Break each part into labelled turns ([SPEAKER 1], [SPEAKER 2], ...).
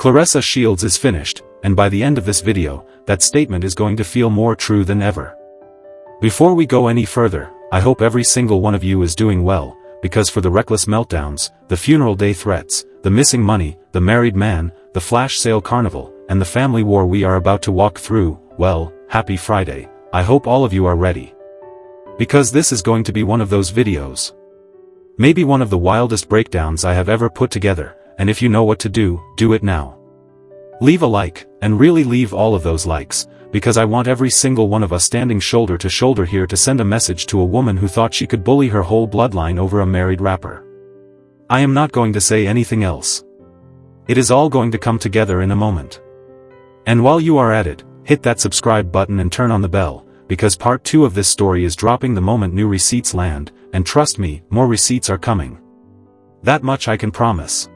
[SPEAKER 1] Claressa Shields is finished, and by the end of this video, that statement is going to feel more true than ever. Before we go any further, I hope every single one of you is doing well, because for the reckless meltdowns, the funeral day threats, the missing money, the married man, the flash sale carnival, and the family war we are about to walk through, well, happy Friday. I hope all of you are ready. Because this is going to be one of those videos. Maybe one of the wildest breakdowns I have ever put together, and if you know what to do, do it now. Leave a like, and really leave all of those likes, because I want every single one of us standing shoulder to shoulder here to send a message to a woman who thought she could bully her whole bloodline over a married rapper. I am not going to say anything else. It is all going to come together in a moment. And while you are at it, hit that subscribe button and turn on the bell, because part 2 of this story is dropping the moment new receipts land, and trust me, more receipts are coming. That much I can promise.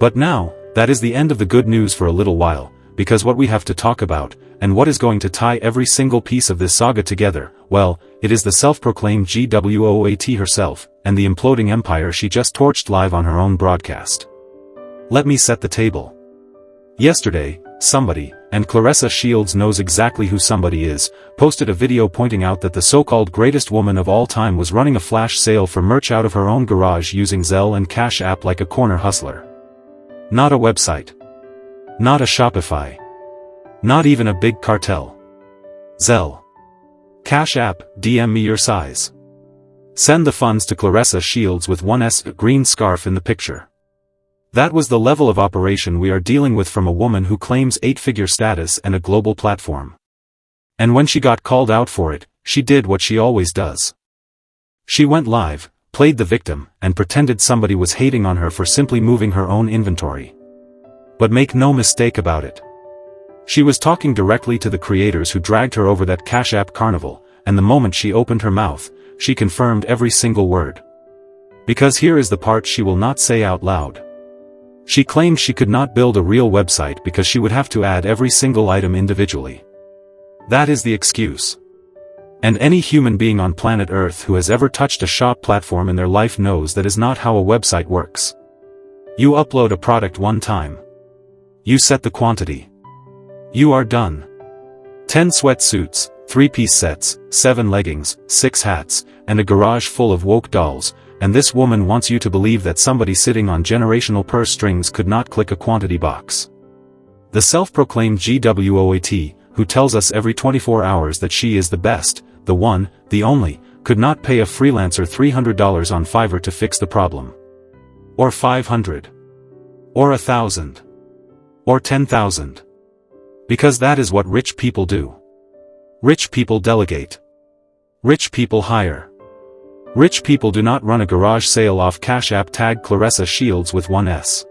[SPEAKER 1] But now, that is the end of the good news for a little while, because what we have to talk about, and what is going to tie every single piece of this saga together, well, it is the self-proclaimed GWOAT herself, and the imploding empire she just torched live on her own broadcast. Let me set the table. Yesterday, somebody, and Claressa Shields knows exactly who somebody is, posted a video pointing out that the so-called greatest woman of all time was running a flash sale for merch out of her own garage using Zelle and Cash App like a corner hustler. Not a website. Not a Shopify. Not even a big cartel. Zelle. Cash App, DM me your size. Send the funds to Claressa Shields with 1S green scarf in the picture. That was the level of operation we are dealing with from a woman who claims 8-figure status and a global platform. And when she got called out for it, she did what she always does. She went live, played the victim, and pretended somebody was hating on her for simply moving her own inventory. But make no mistake about it. She was talking directly to the creators who dragged her over that Cash App carnival, and the moment she opened her mouth, she confirmed every single word. Because here is the part she will not say out loud. She claimed she could not build a real website because she would have to add every single item individually. That is the excuse. And any human being on planet Earth who has ever touched a shop platform in their life knows that is not how a website works. You upload a product one time. You set the quantity. You are done. 10 sweatsuits, 3-piece sets, 7 leggings, 6 hats, and a garage full of woke dolls, and this woman wants you to believe that somebody sitting on generational purse strings could not click a quantity box. The self-proclaimed GWOAT, who tells us every 24 hours that she is the best, the one, the only, could not pay a freelancer $300 on Fiverr to fix the problem. Or $500. Or $1,000. Or $10,000. Because that is what rich people do. Rich people delegate. Rich people hire. Rich people do not run a garage sale off Cash App tag Claressa Shields with 1S.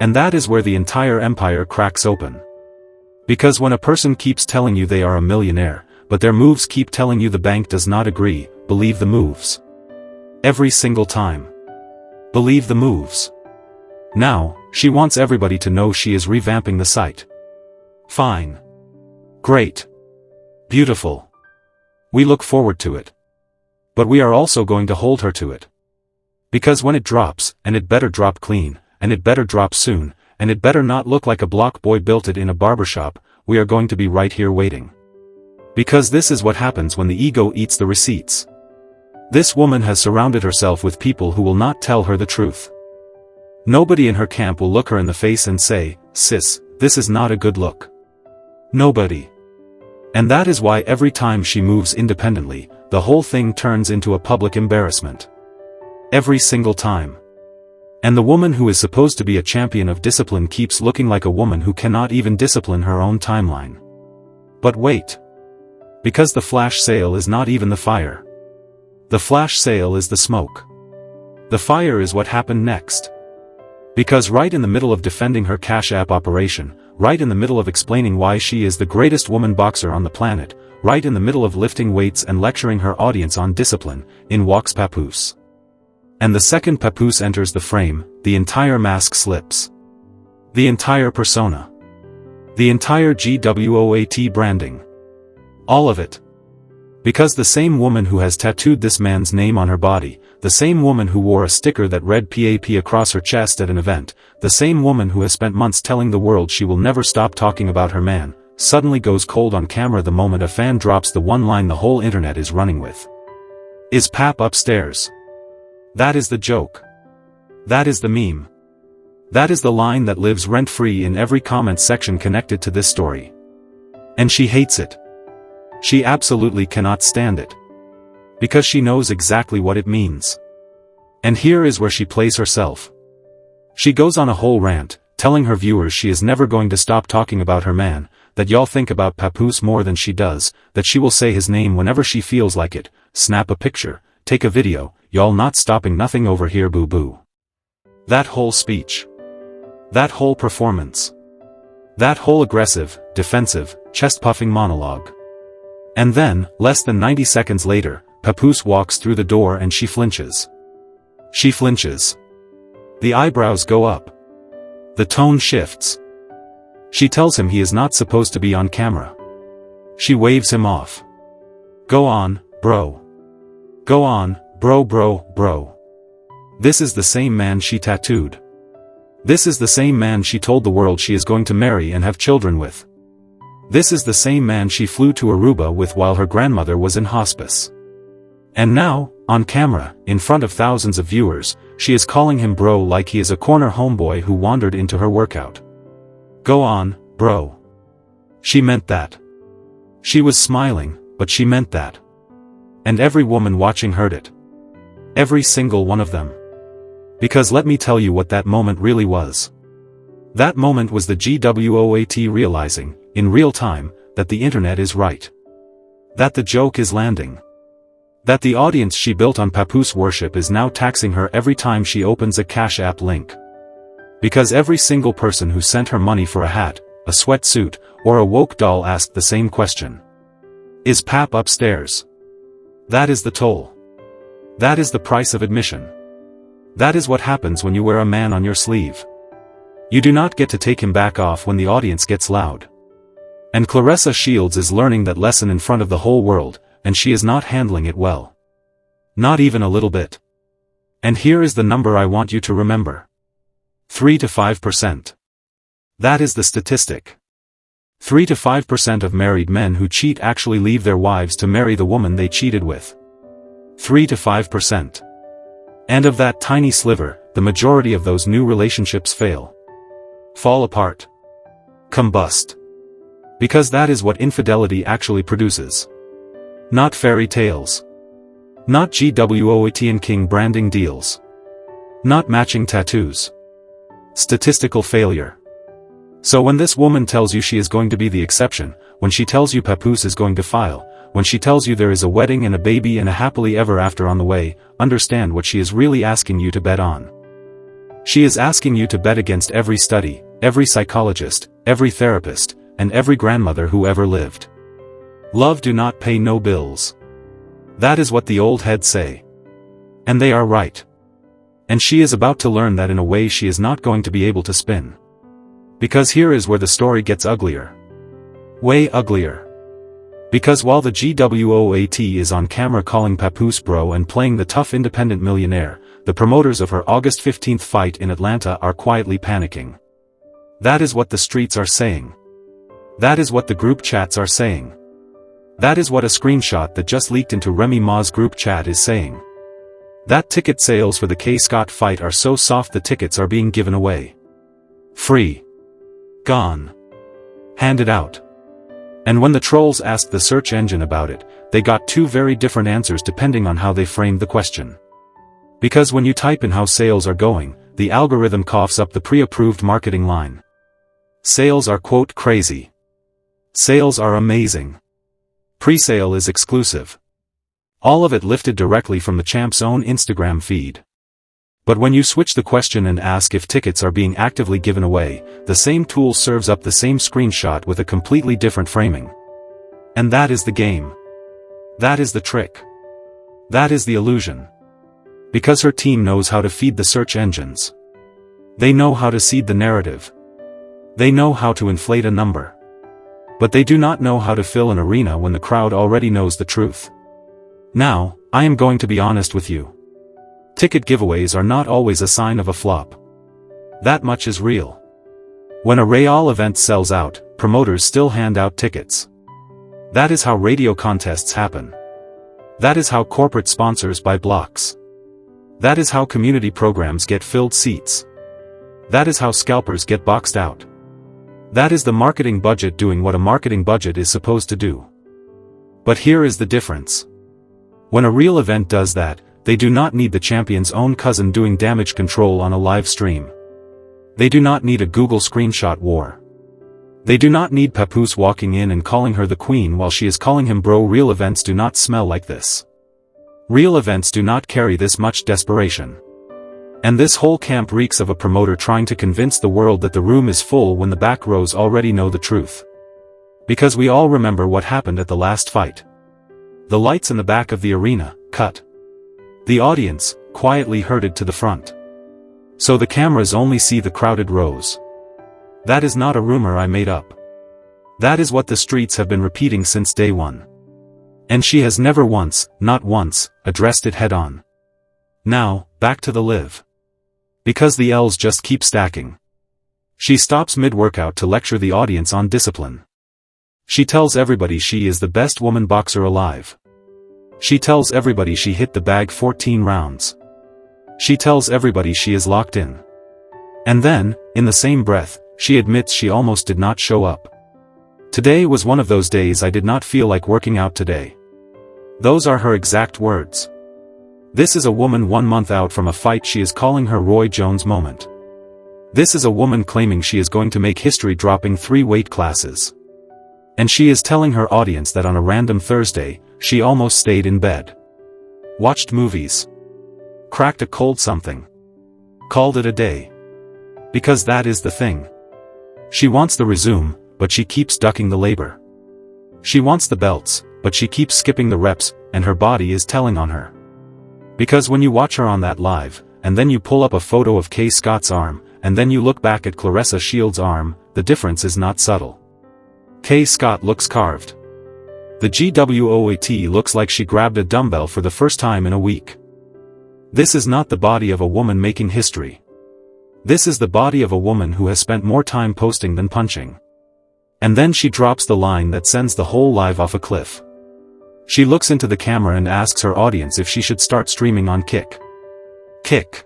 [SPEAKER 1] And that is where the entire empire cracks open. Because when a person keeps telling you they are a millionaire, but their moves keep telling you the bank does not agree, believe the moves. Every single time. Believe the moves. Now, she wants everybody to know she is revamping the site. Fine. Great. Beautiful. We look forward to it. But we are also going to hold her to it. Because when it drops, and it better drop clean, and it better drop soon, and it better not look like a block boy built it in a barbershop, we are going to be right here waiting. Because this is what happens when the ego eats the receipts. This woman has surrounded herself with people who will not tell her the truth. Nobody in her camp will look her in the face and say, "Sis, this is not a good look." Nobody. And that is why every time she moves independently, the whole thing turns into a public embarrassment. Every single time. And the woman who is supposed to be a champion of discipline keeps looking like a woman who cannot even discipline her own timeline. But wait. Because the flash sale is not even the fire. The flash sale is the smoke. The fire is what happened next. Because right in the middle of defending her Cash App operation, right in the middle of explaining why she is the greatest woman boxer on the planet, right in the middle of lifting weights and lecturing her audience on discipline, in walks Papoose. And the second Papoose enters the frame, the entire mask slips. The entire persona. The entire GWOAT branding. All of it. Because the same woman who has tattooed this man's name on her body, the same woman who wore a sticker that read PAP across her chest at an event, the same woman who has spent months telling the world she will never stop talking about her man, suddenly goes cold on camera the moment a fan drops the one line the whole internet is running with. Is Pap upstairs? That is the joke. That is the meme. That is the line that lives rent-free in every comment section connected to this story. And she hates it. She absolutely cannot stand it. Because she knows exactly what it means. And here is where she plays herself. She goes on a whole rant, telling her viewers she is never going to stop talking about her man, that y'all think about Papoose more than she does, that she will say his name whenever she feels like it, snap a picture, take a video, y'all not stopping nothing over here boo-boo. That whole speech. That whole performance. That whole aggressive, defensive, chest-puffing monologue. And then, less than 90 seconds later, Papoose walks through the door and she flinches. She flinches. The eyebrows go up. The tone shifts. She tells him he is not supposed to be on camera. She waves him off. Go on, bro. Go on, bro. This is the same man she tattooed. This is the same man she told the world she is going to marry and have children with. This is the same man she flew to Aruba with while her grandmother was in hospice. And now, on camera, in front of thousands of viewers, she is calling him bro like he is a corner homeboy who wandered into her workout. Go on, bro. She meant that. She was smiling, but she meant that. And every woman watching heard it. Every single one of them. Because let me tell you what that moment really was. That moment was the GWOAT realizing, in real time, that the internet is right. That the joke is landing. That the audience she built on Papoose worship is now taxing her every time she opens a Cash App link. Because every single person who sent her money for a hat, a sweatsuit, or a woke doll asked the same question. Is Pap upstairs? That is the toll. That is the price of admission. That is what happens when you wear a man on your sleeve. You do not get to take him back off when the audience gets loud. And Claressa Shields is learning that lesson in front of the whole world, and she is not handling it well. Not even a little bit. And here is the number I want you to remember. 3 to 5%. That is the statistic. 3 to 5% of married men who cheat actually leave their wives to marry the woman they cheated with. 3 to 5%. And of that tiny sliver, the majority of those new relationships fail. Fall apart. Combust. Because that is what infidelity actually produces. Not fairy tales. Not GWOAT and King branding deals. Not matching tattoos. Statistical failure. So when this woman tells you she is going to be the exception, when she tells you Papoose is going to file, when she tells you there is a wedding and a baby and a happily ever after on the way, understand what she is really asking you to bet on. She is asking you to bet against every study, every psychologist, every therapist, and every grandmother who ever lived. Love do not pay no bills. That is what the old heads say. And they are right. And she is about to learn that in a way she is not going to be able to spin. Because here is where the story gets uglier. Way uglier. Because while the GWOAT is on camera calling Papoose bro and playing the tough independent millionaire, the promoters of her August 15th fight in Atlanta are quietly panicking. That is what the streets are saying. That is what the group chats are saying. That is what a screenshot that just leaked into Remy Ma's group chat is saying. That ticket sales for the K. Scott fight are so soft the tickets are being given away. Free. Gone. Handed out. And when the trolls asked the search engine about it, they got two very different answers depending on how they framed the question. Because when you type in how sales are going, the algorithm coughs up the pre-approved marketing line. Sales are quote crazy. Sales are amazing. Pre-sale is exclusive. All of it lifted directly from the champ's own Instagram feed. But when you switch the question and ask if tickets are being actively given away, the same tool serves up the same screenshot with a completely different framing. And that is the game. That is the trick. That is the illusion. Because her team knows how to feed the search engines. They know how to seed the narrative. They know how to inflate a number. But they do not know how to fill an arena when the crowd already knows the truth. Now, I am going to be honest with you. Ticket giveaways are not always a sign of a flop. That much is real. When a Real event sells out, promoters still hand out tickets. That is how radio contests happen. That is how corporate sponsors buy blocks. That is how community programs get filled seats. That is how scalpers get boxed out. That is the marketing budget doing what a marketing budget is supposed to do. But here is the difference. When a real event does that, they do not need the champion's own cousin doing damage control on a live stream. They do not need a Google screenshot war. They do not need Papoose walking in and calling her the queen while she is calling him bro. Real events do not smell like this. Real events do not carry this much desperation. And this whole camp reeks of a promoter trying to convince the world that the room is full when the back rows already know the truth. Because we all remember what happened at the last fight. The lights in the back of the arena, cut. The audience, quietly herded to the front. So the cameras only see the crowded rows. That is not a rumor I made up. That is what the streets have been repeating since day one. And she has never once, not once, addressed it head-on. Now, back to the live. Because the L's just keep stacking. She stops mid-workout to lecture the audience on discipline. She tells everybody she is the best woman boxer alive. She tells everybody she hit the bag 14 rounds. She tells everybody she is locked in. And then, in the same breath, she admits she almost did not show up. Today was one of those days I did not feel like working out today. Those are her exact words. This is a woman 1 month out from a fight she is calling her Roy Jones moment. This is a woman claiming she is going to make history dropping 3 weight classes. And she is telling her audience that on a random Thursday, she almost stayed in bed. Watched movies. Cracked a cold something. Called it a day. Because that is the thing. She wants the resume, but she keeps ducking the labor. She wants the belts, but she keeps skipping the reps, and her body is telling on her. Because when you watch her on that live, and then you pull up a photo of Kay Scott's arm, and then you look back at Claressa Shields' arm, the difference is not subtle. Kay Scott looks carved. The GWOAT looks like she grabbed a dumbbell for the first time in a week. This is not the body of a woman making history. This is the body of a woman who has spent more time posting than punching. And then she drops the line that sends the whole live off a cliff. She looks into the camera and asks her audience if she should start streaming on Kick. Kick.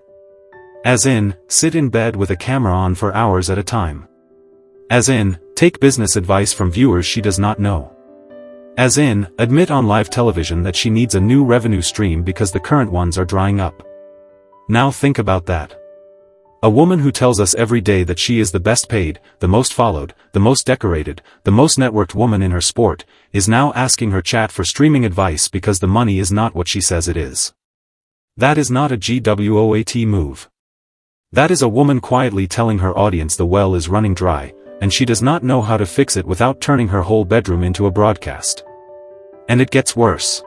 [SPEAKER 1] As in, sit in bed with a camera on for hours at a time. As in, take business advice from viewers she does not know. As in, admit on live television that she needs a new revenue stream because the current ones are drying up. Now think about that. A woman who tells us every day that she is the best paid, the most followed, the most decorated, the most networked woman in her sport, is now asking her chat for streaming advice because the money is not what she says it is. That is not a GWOAT move. That is a woman quietly telling her audience the well is running dry, and she does not know how to fix it without turning her whole bedroom into a broadcast. And it gets worse.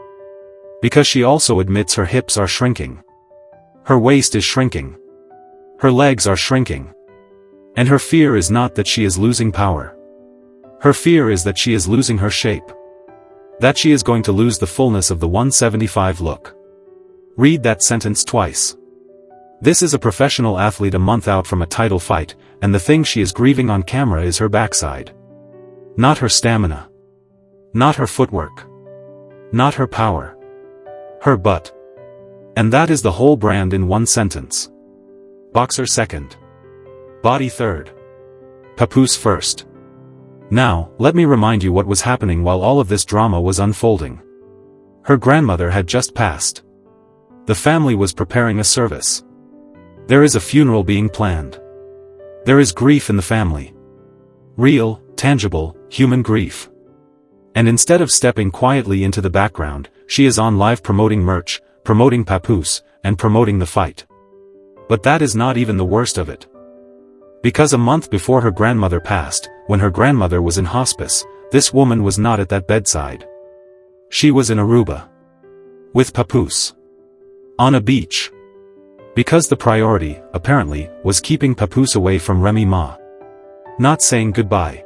[SPEAKER 1] Because she also admits her hips are shrinking. Her waist is shrinking. Her legs are shrinking. And her fear is not that she is losing power. Her fear is that she is losing her shape. That she is going to lose the fullness of the 175 look. Read that sentence twice. This is a professional athlete a month out from a title fight, and the thing she is grieving on camera is her backside. Not her stamina. Not her footwork. Not her power. Her butt. And that is the whole brand in one sentence. Boxer second. Body third. Papoose first. Now, let me remind you what was happening while all of this drama was unfolding. Her grandmother had just passed. The family was preparing a service. There is a funeral being planned. There is grief in the family. Real, tangible, human grief. And instead of stepping quietly into the background, she is on live promoting merch, promoting Papoose, and promoting the fight. But that is not even the worst of it. Because a month before her grandmother passed, when her grandmother was in hospice, this woman was not at that bedside. She was in Aruba. With Papoose. On a beach. Because the priority, apparently, was keeping Papoose away from Remy Ma. Not saying goodbye.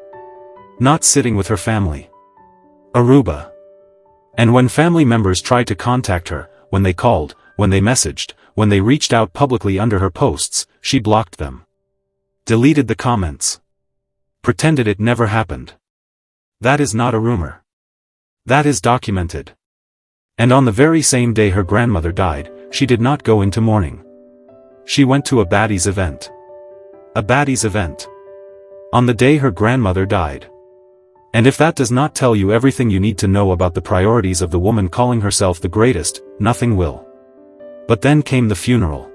[SPEAKER 1] Not sitting with her family. Aruba. And when family members tried to contact her, when they called, when they messaged, when they reached out publicly under her posts, she blocked them. Deleted the comments. Pretended it never happened. That is not a rumor. That is documented. And on the very same day her grandmother died, she did not go into mourning. She went to a baddies event. A baddies event. On the day her grandmother died. And if that does not tell you everything you need to know about the priorities of the woman calling herself the greatest, nothing will. But then came the funeral.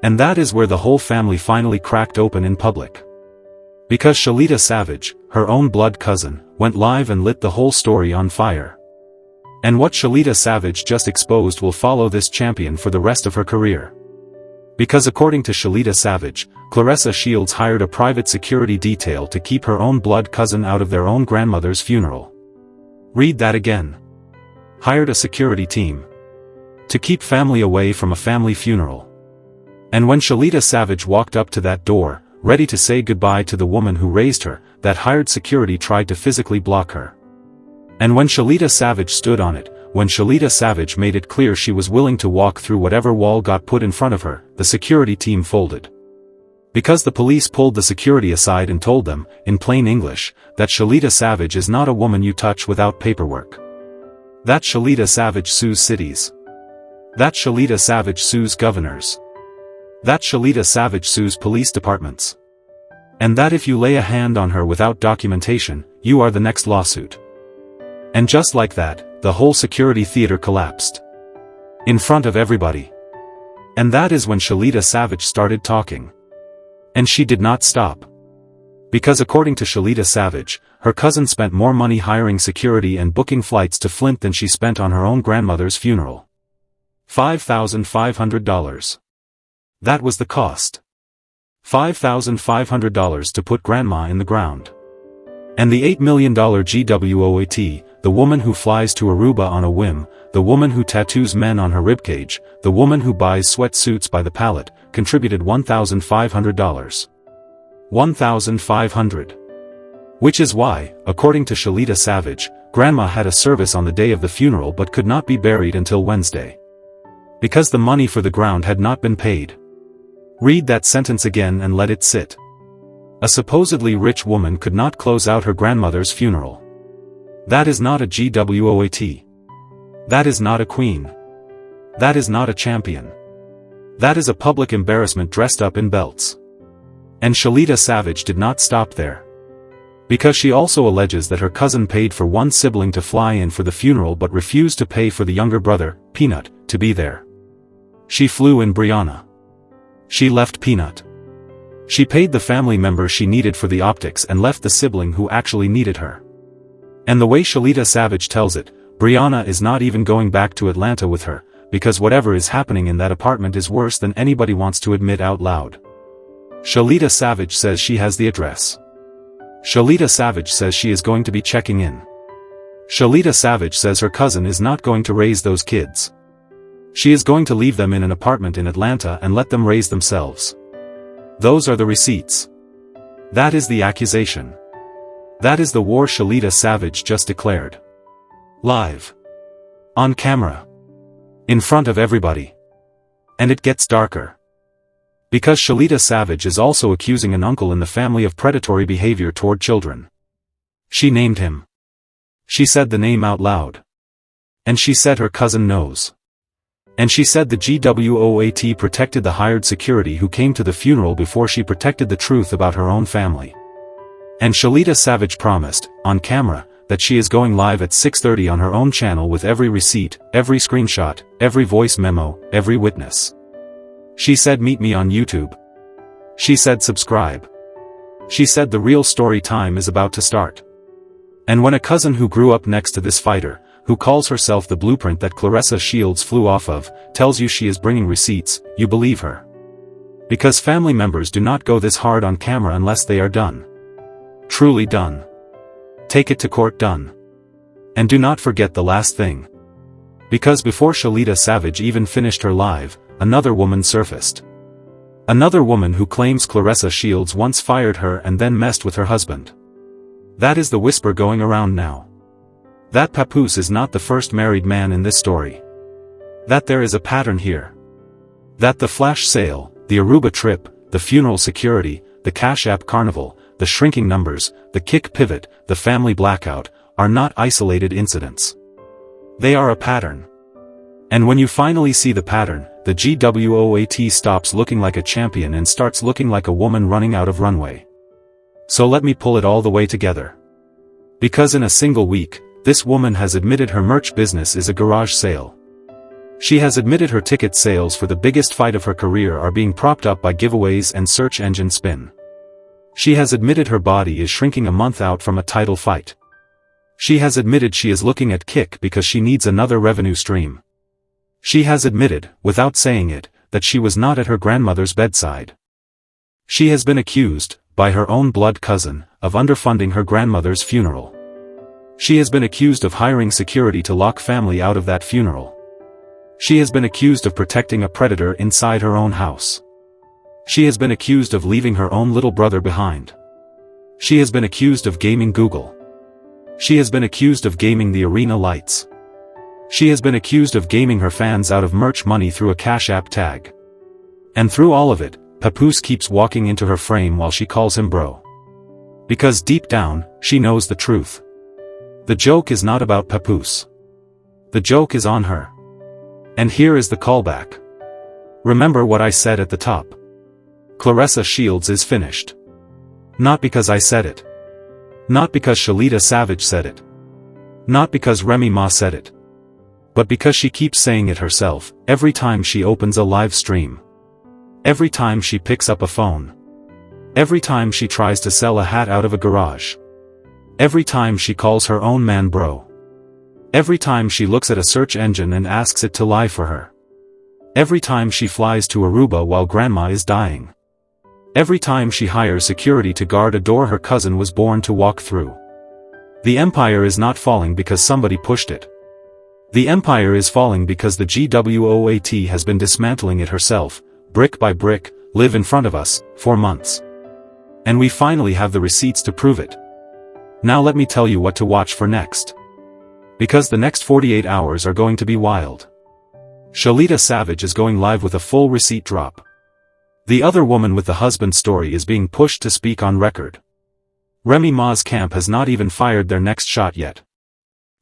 [SPEAKER 1] And that is where the whole family finally cracked open in public. Because Shalita Savage, her own blood cousin, went live and lit the whole story on fire. And what Shalita Savage just exposed will follow this champion for the rest of her career. Because according to Shalita Savage, Claressa Shields hired a private security detail to keep her own blood cousin out of their own grandmother's funeral. Read that again. Hired a security team. To keep family away from a family funeral. And when Shalita Savage walked up to that door, ready to say goodbye to the woman who raised her, that hired security tried to physically block her. And when Shalita Savage stood on it, when Shalita Savage made it clear she was willing to walk through whatever wall got put in front of her, the security team folded. Because the police pulled the security aside and told them, in plain English, that Shalita Savage is not a woman you touch without paperwork. That Shalita Savage sues cities. That Shalita Savage sues governors. That Shalita Savage sues police departments. And that if you lay a hand on her without documentation, you are the next lawsuit. And just like that, the whole security theater collapsed. In front of everybody. And that is when Shalita Savage started talking. And she did not stop. Because according to Shalita Savage, her cousin spent more money hiring security and booking flights to Flint than she spent on her own grandmother's funeral. $5,500. That was the cost. $5,500 to put grandma in the ground. And the $8 million GWOAT, the woman who flies to Aruba on a whim, the woman who tattoos men on her ribcage, the woman who buys sweatsuits by the pallet, contributed $1,500. $1,500. Which is why, according to Shalita Savage, grandma had a service on the day of the funeral but could not be buried until Wednesday. Because the money for the ground had not been paid. Read that sentence again and let it sit. A supposedly rich woman could not close out her grandmother's funeral. That is not a GWOAT. That is not a queen. That is not a champion. That is a public embarrassment dressed up in belts. And Shalita Savage did not stop there. Because she also alleges that her cousin paid for one sibling to fly in for the funeral but refused to pay for the younger brother, Peanut, to be there. She flew in Brianna. She left Peanut. She paid the family member she needed for the optics and left the sibling who actually needed her. And the way Shalita Savage tells it, Brianna is not even going back to Atlanta with her, because whatever is happening in that apartment is worse than anybody wants to admit out loud. Shalita Savage says she has the address. Shalita Savage says she is going to be checking in. Shalita Savage says her cousin is not going to raise those kids. She is going to leave them in an apartment in Atlanta and let them raise themselves. Those are the receipts. That is the accusation. That is the war Shalita Savage just declared. Live. On camera. In front of everybody. And it gets darker. Because Shalita Savage is also accusing an uncle in the family of predatory behavior toward children. She named him. She said the name out loud. And she said her cousin knows. And she said the GWOAT protected the hired security who came to the funeral before she protected the truth about her own family. And Shalita Savage promised, on camera, that she is going live at 6:30 on her own channel with every receipt, every screenshot, every voice memo, every witness. She said meet me on YouTube. She said subscribe. She said the real story time is about to start. And when a cousin who grew up next to this fighter, who calls herself the blueprint that Claressa Shields flew off of, tells you she is bringing receipts, you believe her. Because family members do not go this hard on camera unless they are done. Truly done. Take it to court done. And do not forget the last thing. Because before Shalita Savage even finished her live, another woman surfaced. Another woman who claims Claressa Shields once fired her and then messed with her husband. That is the whisper going around now. That Papoose is not the first married man in this story. That there is a pattern here. That the flash sale, the Aruba trip, the funeral security, the Cash App carnival, the shrinking numbers, the kick pivot, the family blackout, are not isolated incidents. They are a pattern. And when you finally see the pattern, the GWOAT stops looking like a champion and starts looking like a woman running out of runway. So let me pull it all the way together. Because in a single week, this woman has admitted her merch business is a garage sale. She has admitted her ticket sales for the biggest fight of her career are being propped up by giveaways and search engine spin. She has admitted her body is shrinking a month out from a title fight. She has admitted she is looking at Kick because she needs another revenue stream. She has admitted, without saying it, that she was not at her grandmother's bedside. She has been accused, by her own blood cousin, of underfunding her grandmother's funeral. She has been accused of hiring security to lock family out of that funeral. She has been accused of protecting a predator inside her own house. She has been accused of leaving her own little brother behind. She has been accused of gaming Google. She has been accused of gaming the arena lights. She has been accused of gaming her fans out of merch money through a Cash App tag. And through all of it, Papoose keeps walking into her frame while she calls him bro. Because deep down, she knows the truth. The joke is not about Papoose. The joke is on her. And here is the callback. Remember what I said at the top. Claressa Shields is finished. Not because I said it. Not because Shalita Savage said it. Not because Remy Ma said it. But because she keeps saying it herself, every time she opens a live stream. Every time she picks up a phone. Every time she tries to sell a hat out of a garage. Every time she calls her own man bro. Every time she looks at a search engine and asks it to lie for her. Every time she flies to Aruba while grandma is dying. Every time she hires security to guard a door her cousin was born to walk through. The empire is not falling because somebody pushed it. The empire is falling because the GWOAT has been dismantling it herself, brick by brick, live in front of us, for months. And we finally have the receipts to prove it. Now let me tell you what to watch for next. Because the next 48 hours are going to be wild. Shalita Savage is going live with a full receipt drop. The other woman with the husband story is being pushed to speak on record. Remy Ma's camp has not even fired their next shot yet.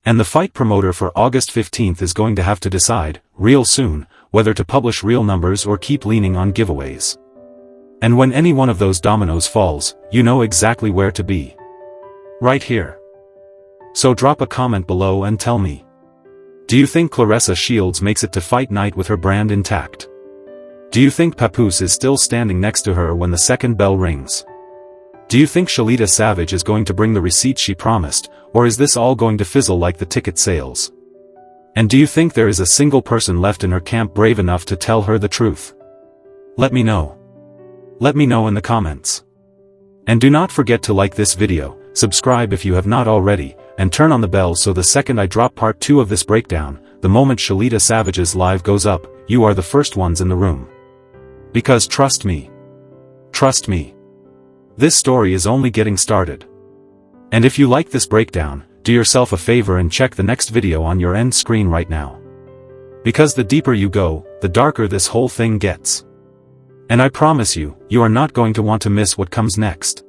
[SPEAKER 1] And the fight promoter for August 15th is going to have to decide, real soon, whether to publish real numbers or keep leaning on giveaways. And when any one of those dominoes falls, you know exactly where to be. Right here. So drop a comment below and tell me. Do you think Claressa Shields makes it to fight night with her brand intact? Do you think Papoose is still standing next to her when the second bell rings? Do you think Shalita Savage is going to bring the receipts she promised, or is this all going to fizzle like the ticket sales? And do you think there is a single person left in her camp brave enough to tell her the truth? Let me know. Let me know in the comments. And do not forget to like this video, subscribe if you have not already, and turn on the bell so the second I drop part 2 of this breakdown, the moment Shalita Savage's live goes up, you are the first ones in the room. Because trust me, this story is only getting started. And if you like this breakdown, do yourself a favor and check the next video on your end screen right now. Because the deeper you go, the darker this whole thing gets. And I promise you, you are not going to want to miss what comes next.